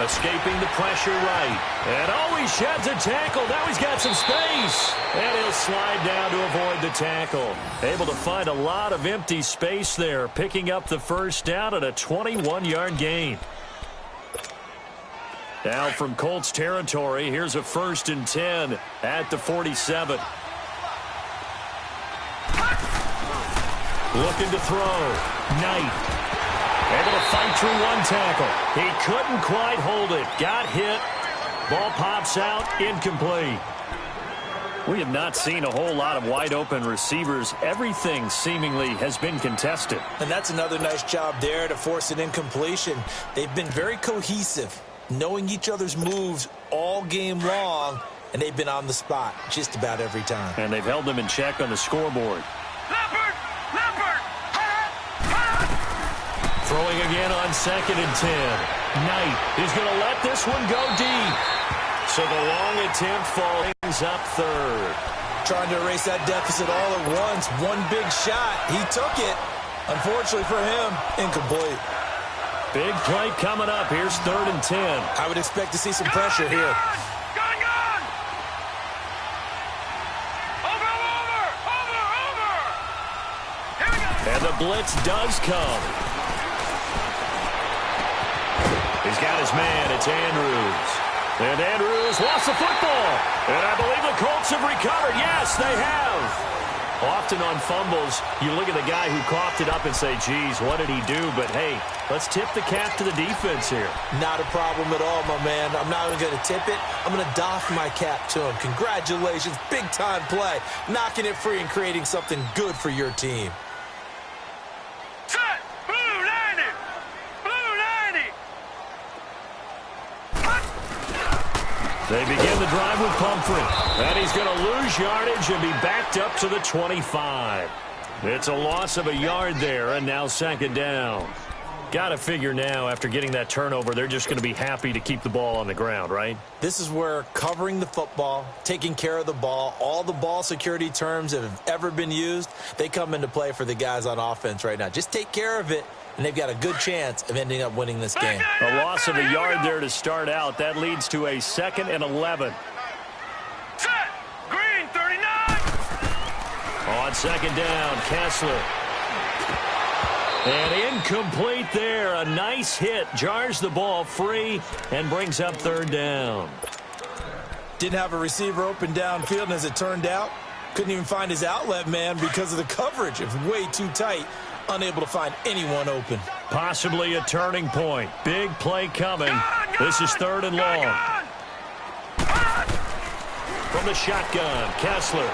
Escaping the pressure right. And he sheds a tackle. Now he's got some space. And he'll slide down to avoid the tackle. Able to find a lot of empty space there. Picking up the first down at a 21-yard gain. Now from Colts territory, here's a 1st and 10 at the 47. Looking to throw. Knight. Able to fight through one tackle. He couldn't quite hold it. Got hit. Ball pops out. Incomplete. We have not seen a whole lot of wide open receivers. Everything seemingly has been contested. And that's another nice job there to force an incompletion. They've been very cohesive, knowing each other's moves all game long, and they've been on the spot just about every time. And they've held them in check on the scoreboard. Throwing again on 2nd and 10. Knight is going to let this one go deep. So the long attempt falls up 3rd. Trying to erase that deficit all at once. One big shot. He took it. Unfortunately for him, incomplete. Big play coming up. Here's 3rd and 10. I would expect to see some pressure here. And the blitz does come. He's got his man. It's Andrews. And Andrews lost the football. And I believe the Colts have recovered. Yes, they have. Often on fumbles, you look at the guy who coughed it up and say, geez, what did he do? But, hey, let's tip the cap to the defense here. Not a problem at all, my man. I'm not even going to tip it. I'm going to doff my cap to him. Congratulations. Big-time play. Knocking it free and creating something good for your team. Set. Blue 90. Blue 90. They begin the drive with Pumphrey. And he's going to lose yardage and be backed up to the 25. It's a loss of a yard there, and now second down. Got to figure now, after getting that turnover, they're just going to be happy to keep the ball on the ground, right? This is where covering the football, taking care of the ball, all the ball security terms that have ever been used, they come into play for the guys on offense right now. Just take care of it, and they've got a good chance of ending up winning this game. A loss of a yard there to start out. That leads to a 2nd and 11. Set. Green 39. On second down, Kessler. And incomplete there. A nice hit. Jars the ball free and brings up third down. Didn't have a receiver open downfield, and as it turned out, couldn't even find his outlet man because of the coverage. It was way too tight. Unable to find anyone open. Possibly a turning point. Big play coming. This is 3rd and long. From the shotgun, Kessler.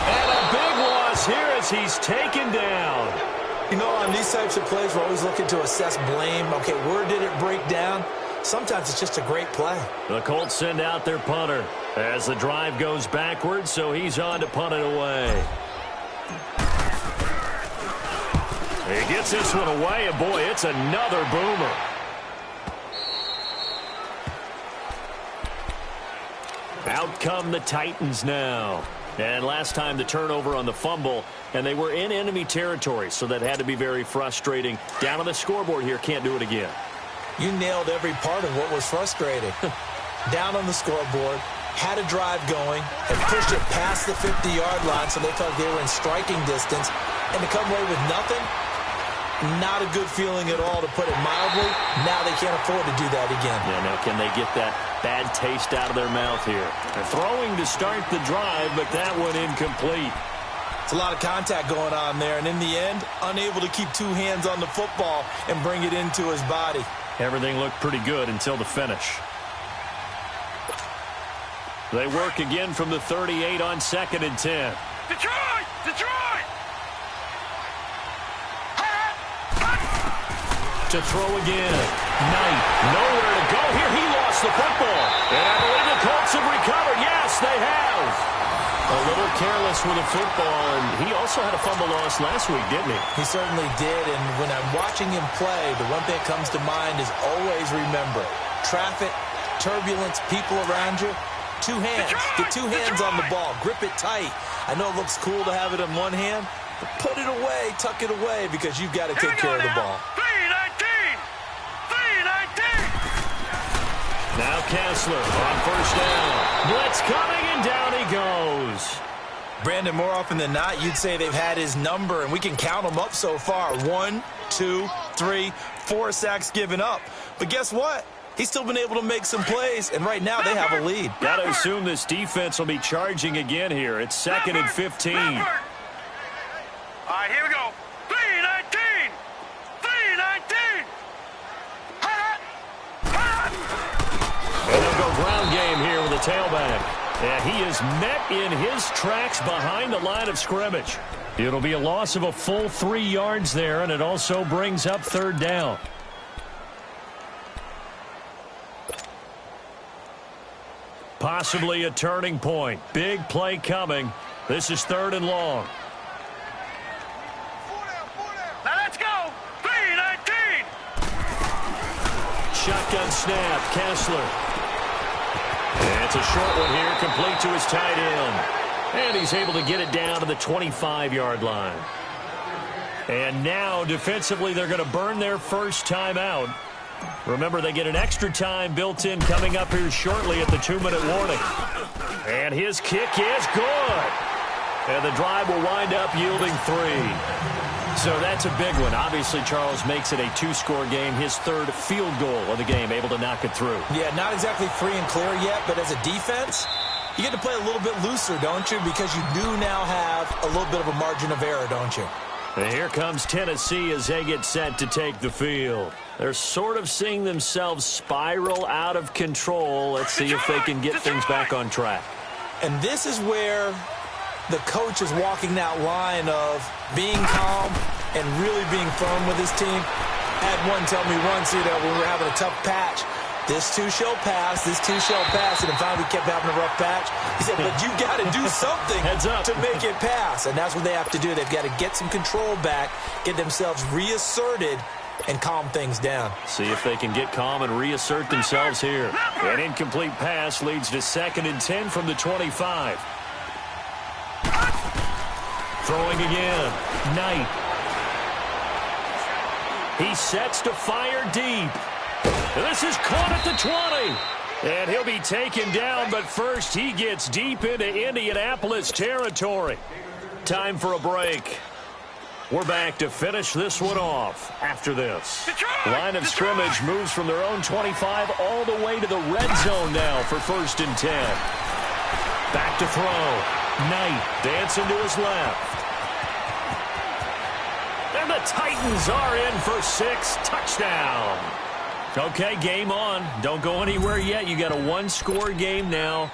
And a big loss here as he's taken down. You know, on these types of plays, we're always looking to assess blame. Okay, where did it break down? Sometimes it's just a great play. The Colts send out their punter as the drive goes backwards, so he's on to punt it away. He gets this one away, and boy, it's another boomer. Out come the Titans now. And last time the turnover on the fumble, and they were in enemy territory, so that had to be very frustrating. Down on the scoreboard here, can't do it again. You nailed every part of what was frustrating. Down on the scoreboard, had a drive going, had pushed it past the 50-yard line so they thought they were in striking distance, and to come away with nothing, not a good feeling at all, to put it mildly. Now they can't afford to do that again. Yeah, now can they get that bad taste out of their mouth here? They're throwing to start the drive, but that one incomplete. It's a lot of contact going on there, and in the end, unable to keep two hands on the football and bring it into his body. Everything looked pretty good until the finish. They work again from the 38 on 2nd and 10. Detroit! Detroit! To throw again. Knight, nowhere to go here. He lost the football. And I believe the Colts have recovered. Yes, they have. A little careless with the football, and he also had a fumble loss last week, didn't he? He certainly did, and when I'm watching him play, the one thing that comes to mind is always remember, traffic, turbulence, people around you, two hands. Get two hands on the ball. Grip it tight. I know it looks cool to have it in one hand, but put it away, tuck it away, because you've got to take care of the ball. 319! 319! Now Kessler on first down. Blitz coming, and down he goes. Brandon, more often than not, you'd say they've had his number, and we can count them up so far. 1, 2, 3, 4 sacks given up. But guess what? He's still been able to make some plays, and right now they have a lead. Got to assume this defense will be charging again here. It's 2nd and 15. All right, here we go. 319! 319! And they'll go ground game here with a tailback. And he is met in his tracks behind the line of scrimmage. It'll be a loss of a full 3 yards there, and it also brings up third down. Possibly a turning point. Big play coming. This is 3rd and long. Now let's go! 319! Shotgun snap, Kessler. And it's a short one here, complete to his tight end. And he's able to get it down to the 25-yard line. And now, defensively, they're going to burn their first time out. Remember, they get an extra time built in coming up here shortly at the 2-minute warning. And his kick is good. And the drive will wind up yielding 3. So that's a big one. Obviously, Charles makes it a 2-score game. His 3rd field goal of the game, able to knock it through. Yeah, not exactly free and clear yet, but as a defense, You get to play a little bit looser, don't you? Because you do now have a little bit of a margin of error, don't you? And here comes Tennessee as they get set to take the field. They're sort of seeing themselves spiral out of control. Let's see if they can get things back on track. And this is where the coach is walking that line of being calm and really being firm with his team. Had one tell me once, when we were having a tough patch, this too shall pass, this too shall pass, and finally we kept having a rough patch. He said, but you got to do something to make it pass, and that's what they have to do. They've got to get some control back, get themselves reasserted, and calm things down. See if they can get calm and reassert themselves here. An incomplete pass leads to 2nd and 10 from the 25. Throwing again. Knight. He sets to fire deep. And this is caught at the 20. And he'll be taken down, but first he gets deep into Indianapolis territory. Time for a break. We're back to finish this one off after this. Line of scrimmage moves from their own 25 all the way to the red zone now for 1st and 10. Back to throw. Knight dancing to his left. And the Titans are in for 6. Touchdown. Okay, game on. Don't go anywhere yet. You got a one-score game now.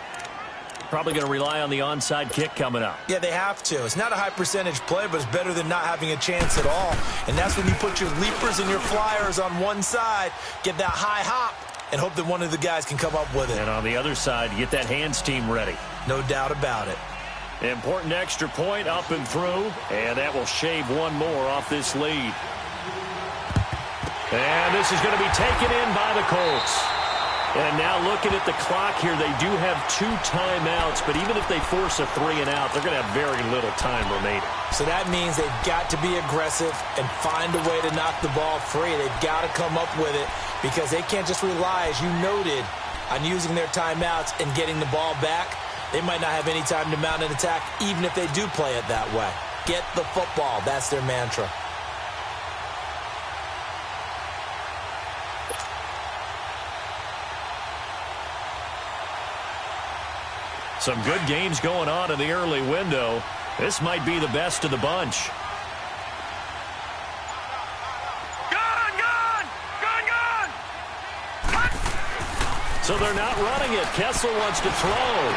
Probably going to rely on the onside kick coming up. Yeah, they have to. It's not a high-percentage play, but it's better than not having a chance at all. And that's when you put your leapers and your flyers on one side, get that high hop, and hope that one of the guys can come up with it. And on the other side, get that hands team ready. No doubt about it. Important extra point up and through, and that will shave one more off this lead. And this is going to be taken in by the Colts. And now looking at the clock here, they do have 2 timeouts, but even if they force a 3 and out, they're going to have very little time remaining. So that means they've got to be aggressive and find a way to knock the ball free. They've got to come up with it because they can't just rely, as you noted, on using their timeouts and getting the ball back. They might not have any time to mount an attack, even if they do play it that way. Get the football. That's their mantra. Some good games going on in the early window. This might be the best of the bunch. Gun! So they're not running it. Kessler wants to throw.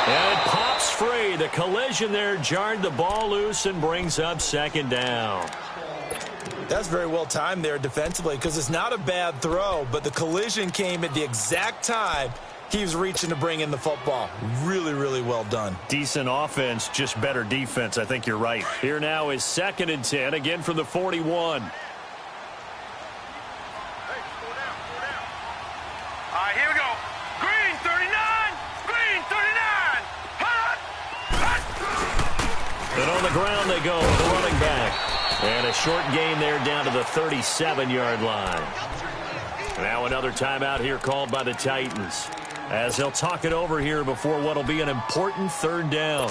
And it pops free. The collision there jarred the ball loose and brings up 2nd down. That's very well timed there defensively because it's not a bad throw, but the collision came at the exact time he was reaching to bring in the football. Really, really well done. Decent offense, just better defense. I think you're right. Here now is 2nd and 10, again from the 41. All right, here we go. Green 39. Hot. And on the ground they go with the running back. And a short gain there down to the 37-yard line. Now another timeout here called by the Titans, as they'll talk it over here before what will be an important 3rd down.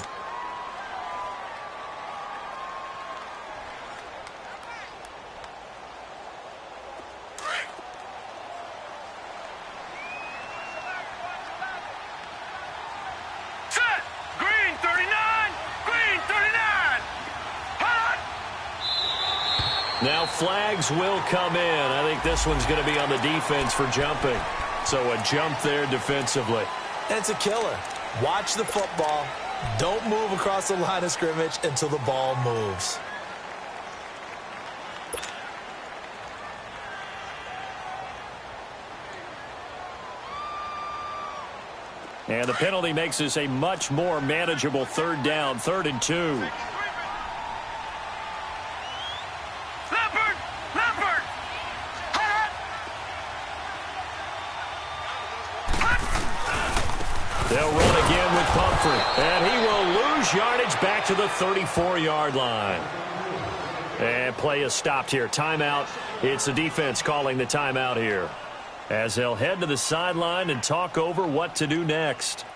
Set. Green 39. Hot. Now flags will come in. I think this one's going to be on the defense for jumping. So a jump there defensively. And it's a killer. Watch the football. Don't move across the line of scrimmage until the ball moves. And the penalty makes this a much more manageable 3rd down, 3rd and 2. They'll run again with Pumphrey. And he will lose yardage back to the 34-yard line. And play is stopped here. Timeout. It's the defense calling the timeout here, as they'll head to the sideline and talk over what to do next.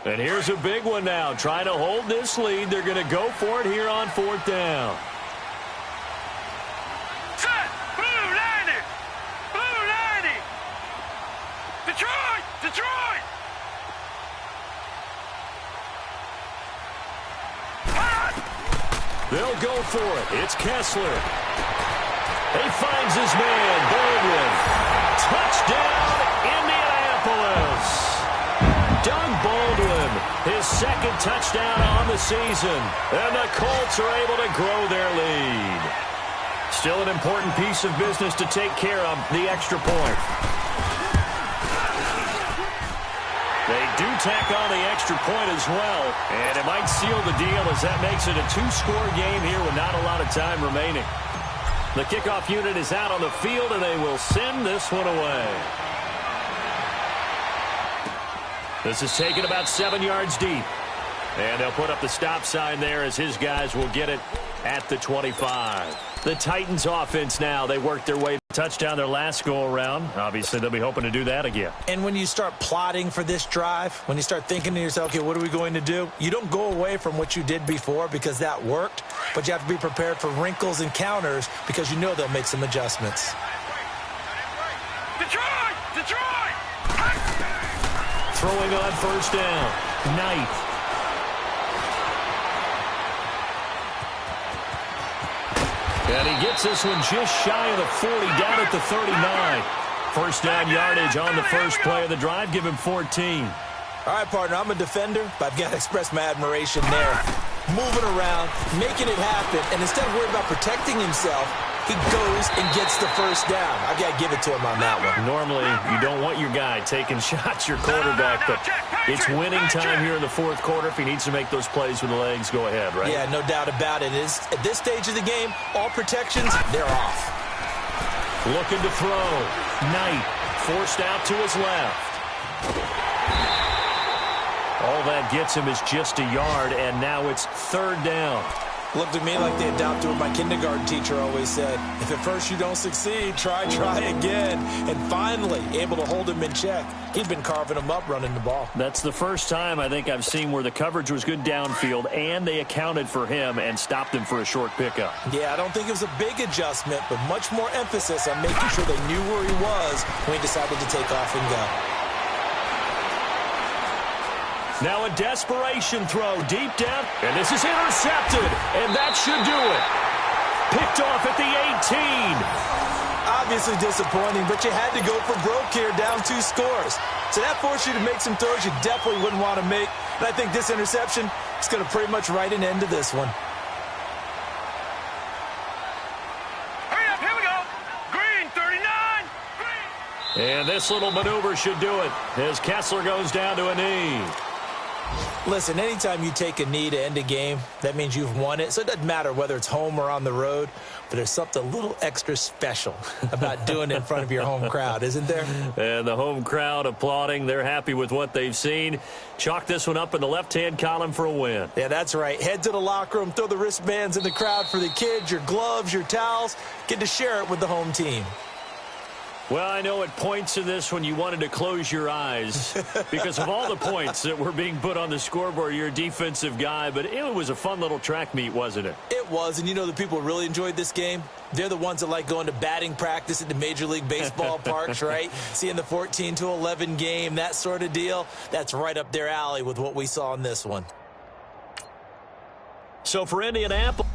And here's a big one now. Trying to hold this lead. They're going to go for it here on 4th down. Set. Blue 90. Blue 90. Detroit. Detroit. Hot. They'll go for it. It's Kessler. He finds his man, Baldwin. Touchdown, Indianapolis. Doug Baldwin, his 2nd touchdown on the season. And the Colts are able to grow their lead. Still an important piece of business to take care of, the extra point. They do tack on the extra point as well. And it might seal the deal as that makes it a 2-score game here with not a lot of time remaining. The kickoff unit is out on the field, and they will send this one away. This is taken about 7 yards deep. And they'll put up the stop sign there as his guys will get it at the 25. The Titans offense now, they worked their way to touchdown their last go-around. Obviously, they'll be hoping to do that again. And when you start plotting for this drive, when you start thinking to yourself, okay, what are we going to do? You don't go away from what you did before because that worked, but you have to be prepared for wrinkles and counters because you know they'll make some adjustments. Detroit. Detroit. Throwing on 1st down. Knight. And he gets this one just shy of the 40, down at the 39. 1st down yardage on the first play of the drive. Give him 14. All right, partner, I'm a defender, but I've got to express my admiration there. Moving around, making it happen, and instead of worrying about protecting himself, he goes and gets the 1st down. I've got to give it to him on that one. Normally, you don't want your guy taking shots, your quarterback, but it's winning time here in the 4th quarter. If he needs to make those plays with the legs, go ahead, right? Yeah, no doubt about it. At this stage of the game, all protections, they're off. Looking to throw. Knight forced out to his left. All that gets him is just a yard, and now it's 3rd down. Looked at me like they adopted what my kindergarten teacher always said. If at first you don't succeed, try again. And finally, able to hold him in check. He'd been carving him up running the ball. That's the first time I think I've seen where the coverage was good downfield, and they accounted for him and stopped him for a short pickup. Yeah, I don't think it was a big adjustment, but much more emphasis on making sure they knew where he was when he decided to take off and go. Now a desperation throw deep down, and this is intercepted, and that should do it. Picked off at the 18. Obviously disappointing, but you had to go for broke here, down 2 scores. So that forced you to make some throws you definitely wouldn't want to make. And I think this interception is going to pretty much write an end to this one. Hurry up, here we go. Green 39. Green. And this little maneuver should do it as Kessler goes down to a knee. Listen, anytime you take a knee to end a game, that means you've won it. So it doesn't matter whether it's home or on the road, but there's something a little extra special about doing it in front of your home crowd, isn't there? And the home crowd applauding. They're happy with what they've seen. Chalk this one up in the left-hand column for a win. Yeah, that's right. Head to the locker room, throw the wristbands in the crowd for the kids, your gloves, your towels. Get to share it with the home team. Well, I know at points in this when you wanted to close your eyes because of all the points that were being put on the scoreboard. You're a defensive guy, but it was a fun little track meet, wasn't it? It was, and you know the people who really enjoyed this game? They're the ones that like going to batting practice at the Major League Baseball parks, right? Seeing the 14-11 game, that sort of deal. That's right up their alley with what we saw in this one. So for Indianapolis,